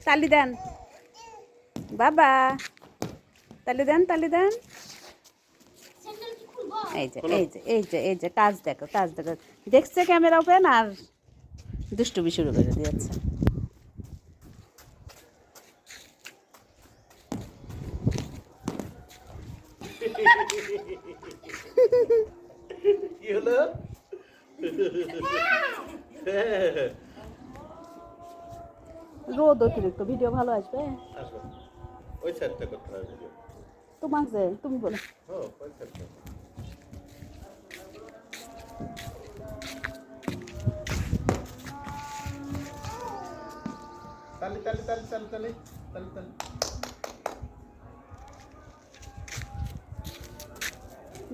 তালি দেন বাবা, তালি দেন, তালি দেন। এই যে এই যে এই যে এই যে কাজ দেখো, কাজ দেখো, দেখছে ক্যামেরা ওপেন আর দুষ্টুমি শুরু করে দিয়েছে। কি হলো? রোদ অতিরিক্ত, ভিডিও ভালো আসবে। ওই সাইডটা করতে হবে ভিডিও। তোমার যে তুমি বলো। ওই সাইডটা। তালি তালি তালি তালি তালি তালি তালি।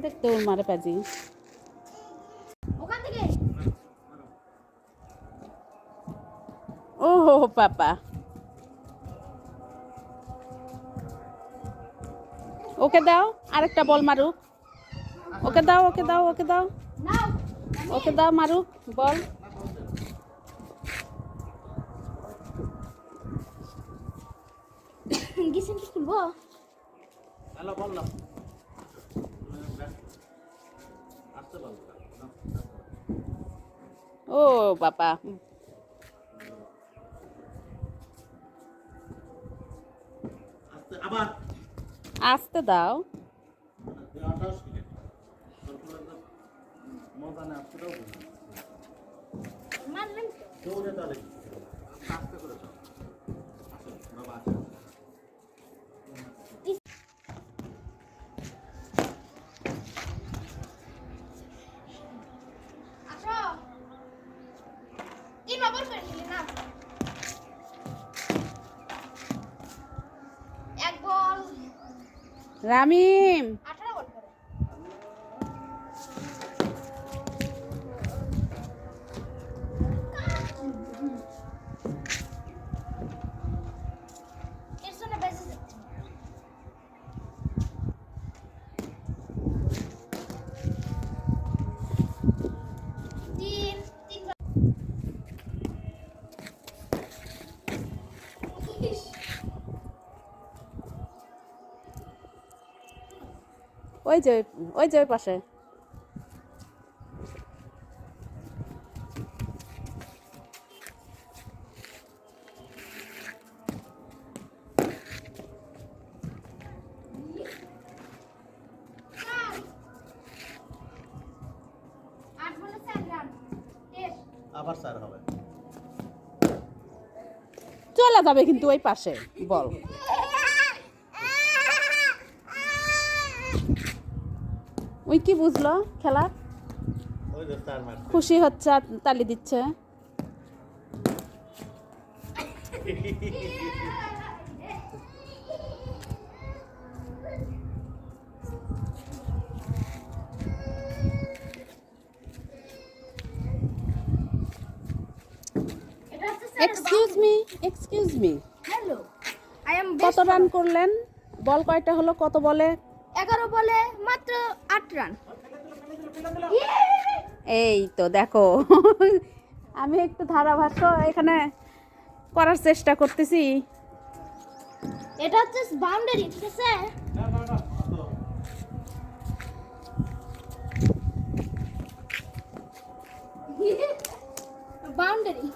দেখতে ওর মারে পাজি। ও হো পাপা, ওকে দাও আরেকটা বল মারুক, ওকে দাও, ওকে দাও, ওকে দাও, ওকে দাও মারুক বল। গিসেন কি খুলবো? হ্যালো বললাম। আসতে বলবো। ও বাবা, আবার আসতে দাও। মারলেন আসো, কি নবর করে নিলে না? এক বল রামিম 18 বল করে। এর জন্য বেঁচে যাচ্ছে। তিন তিন ওই যে ওই যে ওই পাশে। আট বলে 4 রান। টেস্ট আবার স্যার হবে। চলে যাবে কিন্তু ওই পাশে বল। ওই কি বুঝলো খেলা, ওই যে স্যার মারছে। খুশি হচ্ছে আর তালি দিচ্ছে। এটা হচ্ছে sir. Excuse me, excuse me, hello, I am কত রান করলেন? বল কয়টা হলো, কত বলে? 11 বলে মাত্র 8 রান। এই তো দেখো, আমি একটু ধারাভাষ্য এখানে করার চেষ্টা করতেছি। এটা হচ্ছে বাউন্ডারি, ঠিক আছে? বাউন্ডারি